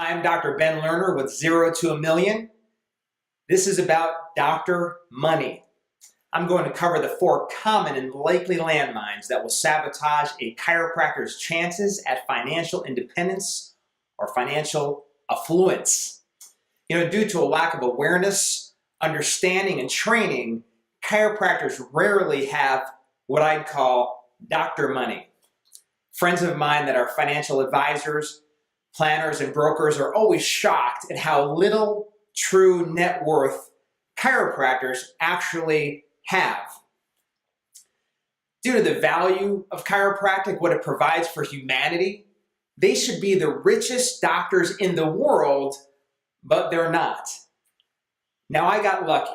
I'm Dr. Ben Lerner with Zero to a Million. This is about doctor money. I'm going to cover the 4 common and likely landmines that will sabotage a chiropractor's chances at financial independence or financial affluence. Due to a lack of awareness, understanding, and training, chiropractors rarely have what I'd call doctor money. Friends of mine that are financial advisors, planners, and brokers are always shocked at how little true net worth chiropractors actually have. Due to the value of chiropractic, what it provides for humanity, they should be the richest doctors in the world, but they're not. Now, I got lucky.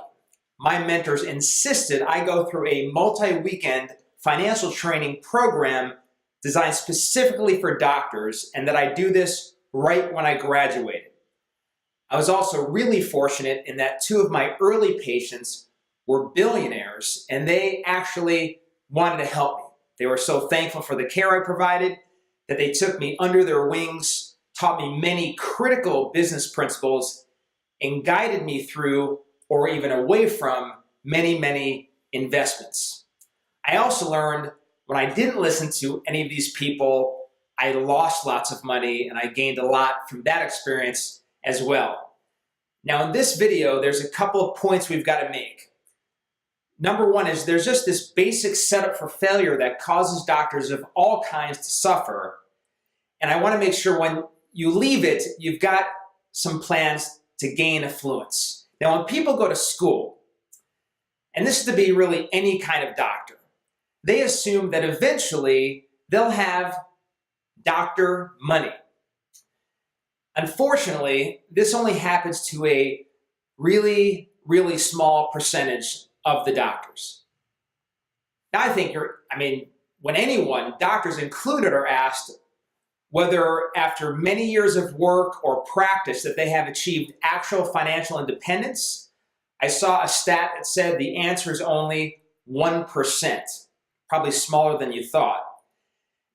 My mentors insisted I go through a multi-weekend financial training program designed specifically for doctors, and that I do this right when I graduated. I was also really fortunate in that 2 of my early patients were billionaires, and they actually wanted to help me. They were so thankful for the care I provided that they took me under their wings, taught me many critical business principles, and guided me through, or even away from, many investments. I also learned when I didn't listen to any of these people, I lost lots of money, and I gained a lot from that experience as well. Now, in this video, there's a couple of points we've got to make. Number 1 is there's just this basic setup for failure that causes doctors of all kinds to suffer. And I want to make sure when you leave it, you've got some plans to gain affluence. Now, when people go to school, and this is to be really any kind of doctor, they assume that eventually they'll have doctor money. Unfortunately, this only happens to a really small percentage of the doctors. Now, I think when anyone, doctors included, are asked whether after many years of work or practice that they have achieved actual financial independence, I saw a stat that said the answer is only 1%. Probably smaller than you thought.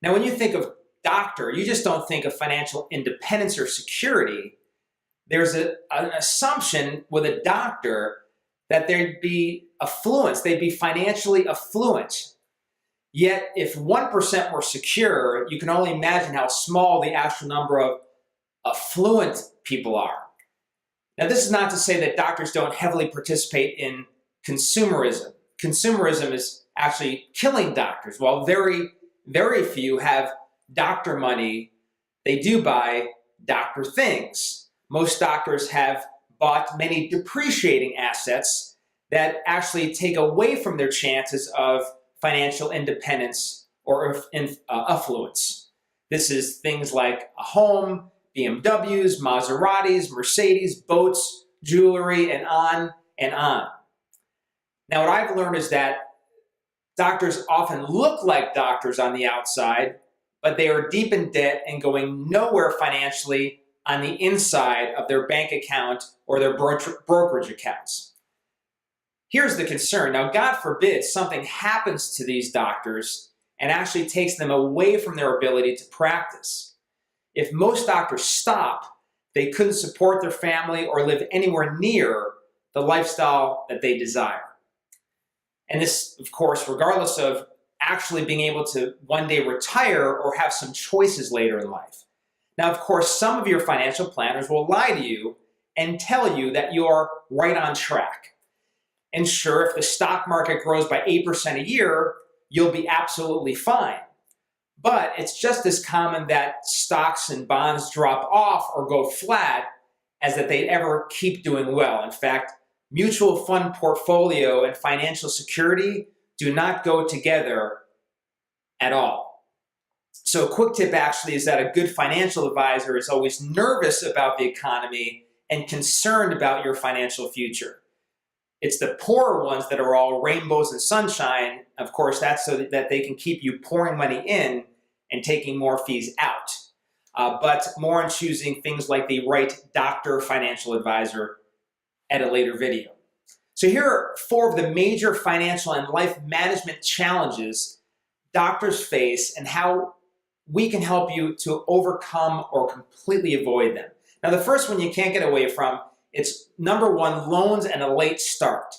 Now, when you think of doctor, you just don't think of financial independence or security. There's an assumption with a doctor that there'd be affluence, they'd be financially affluent. Yet, if 1% were secure, you can only imagine how small the actual number of affluent people are. Now, this is not to say that doctors don't heavily participate in consumerism. Consumerism is actually killing doctors. While very few have doctor money, they do buy doctor things. Most doctors have bought many depreciating assets that actually take away from their chances of financial independence or affluence. This is things like a home, BMWs, Maseratis, Mercedes, boats, jewelry, and on and on. Now, what I've learned is that doctors often look like doctors on the outside, but they are deep in debt and going nowhere financially on the inside of their bank account or their brokerage accounts. Here's the concern. Now, God forbid something happens to these doctors and actually takes them away from their ability to practice. If most doctors stop, they couldn't support their family or live anywhere near the lifestyle that they desire. And this, of course, regardless of actually being able to one day retire or have some choices later in life. Now, of course, some of your financial planners will lie to you and tell you that you're right on track. And sure, if the stock market grows by 8% a year, you'll be absolutely fine. But it's just as common that stocks and bonds drop off or go flat as that they ever keep doing well. In fact, mutual fund portfolio and financial security do not go together at all. So a quick tip actually is that a good financial advisor is always nervous about the economy and concerned about your financial future. It's the poorer ones that are all rainbows and sunshine. Of course, that's so that they can keep you pouring money in and taking more fees out. But more on choosing things like the right doctor financial advisor at a later video. So here are 4 of the major financial and life management challenges doctors face and how we can help you to overcome or completely avoid them. Now, the first one you can't get away from, it's number one, loans and a late start.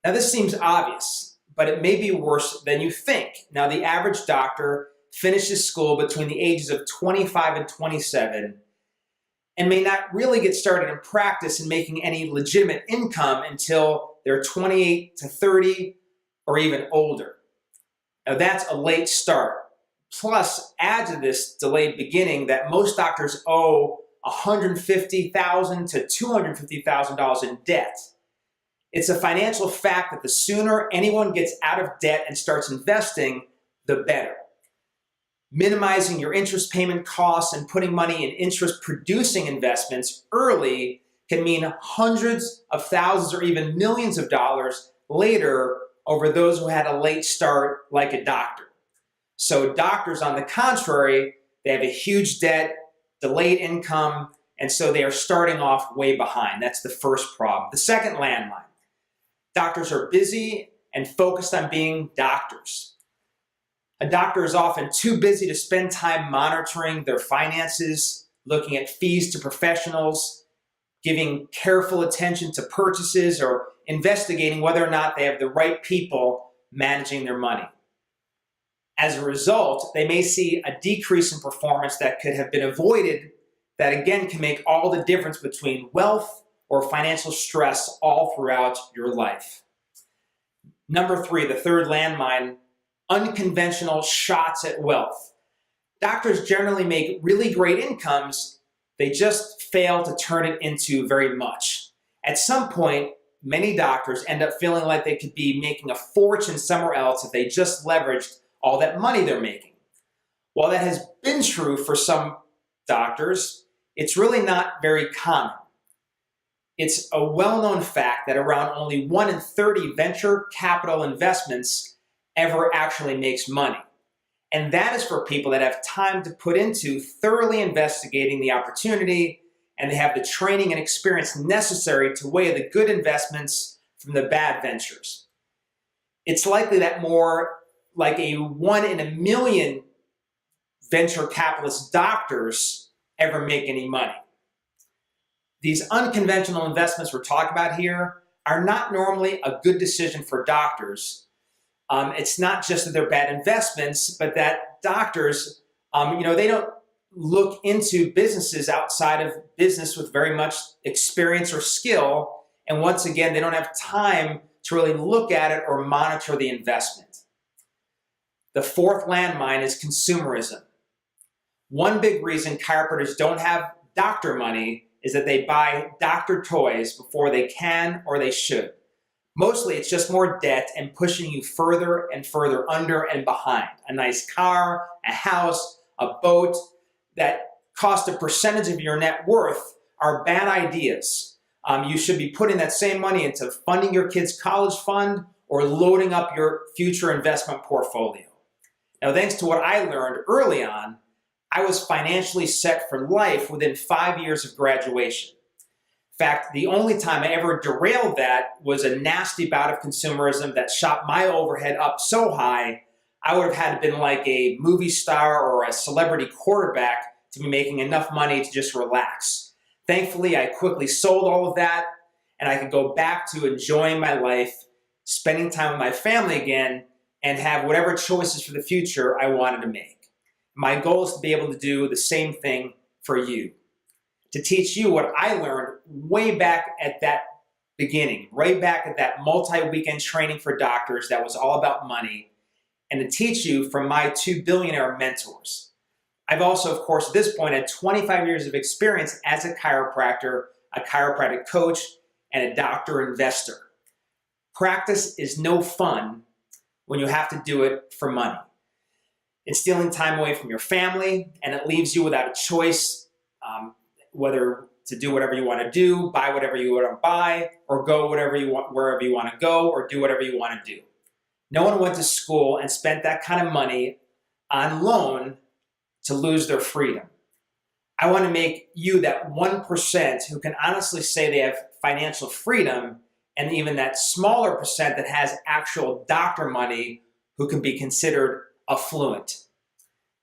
Now, this seems obvious, but it may be worse than you think. Now, the average doctor finishes school between the ages of 25 and 27 and may not really get started in practice and making any legitimate income until they're 28 to 30 or even older. Now, that's a late start. Plus, add to this delayed beginning that most doctors owe $150,000 to $250,000 in debt. It's a financial fact that the sooner anyone gets out of debt and starts investing, the better. Minimizing your interest payment costs and putting money in interest-producing investments early can mean hundreds of thousands or even millions of dollars later over those who had a late start, like a doctor. So doctors, on the contrary, they have a huge debt, delayed income, and so they are starting off way behind. That's the first problem. The second landmine: doctors are busy and focused on being doctors. A doctor is often too busy to spend time monitoring their finances, looking at fees to professionals, giving careful attention to purchases, or investigating whether or not they have the right people managing their money. As a result, they may see a decrease in performance that could have been avoided, that again can make all the difference between wealth or financial stress all throughout your life. Number three, the third landmine: unconventional shots at wealth. Doctors generally make really great incomes, they just fail to turn it into very much. At some point, many doctors end up feeling like they could be making a fortune somewhere else if they just leveraged all that money they're making. While that has been true for some doctors, it's really not very common. It's a well-known fact that around only 1 in 30 venture capital investments ever actually makes money. And that is for people that have time to put into thoroughly investigating the opportunity, and they have the training and experience necessary to weigh the good investments from the bad ventures. It's likely that more like a 1 in a million venture capitalist doctors ever make any money. These unconventional investments we're talking about here are not normally a good decision for doctors. It's not just that they're bad investments, but that doctors, they don't look into businesses outside of business with very much experience or skill. And once again, they don't have time to really look at it or monitor the investment. The fourth landmine is consumerism. One big reason chiropractors don't have doctor money is that they buy doctor toys before they can or they should. Mostly it's just more debt and pushing you further and further under and behind. A nice car, a house, a boat that cost a percentage of your net worth are bad ideas. You should be putting that same money into funding your kid's college fund or loading up your future investment portfolio. Now, thanks to what I learned early on, I was financially set for life within 5 years of graduation. In fact, the only time I ever derailed that was a nasty bout of consumerism that shot my overhead up so high, I would have had to been like a movie star or a celebrity quarterback to be making enough money to just relax. Thankfully, I quickly sold all of that, and I could go back to enjoying my life, spending time with my family again, and have whatever choices for the future I wanted to make. My goal is to be able to do the same thing for you. To teach you what I learned way back at that beginning, right back at that multi-weekend training for doctors that was all about money, and to teach you from my 2 billionaire mentors. I've also, of course, at this point had 25 years of experience as a chiropractor, a chiropractic coach, and a doctor investor. Practice is no fun when you have to do it for money. It's stealing time away from your family, and it leaves you without a choice, whether to do whatever you want to do, buy whatever you want to buy, or go wherever you want to go, or do whatever you want to do. No one went to school and spent that kind of money on loan to lose their freedom. I want to make you that 1% who can honestly say they have financial freedom, and even that smaller percent that has actual doctor money who can be considered affluent.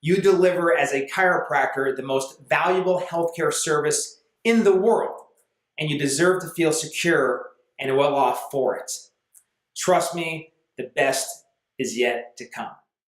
You deliver as a chiropractor the most valuable healthcare service in the world, and you deserve to feel secure and well off for it. Trust me, the best is yet to come.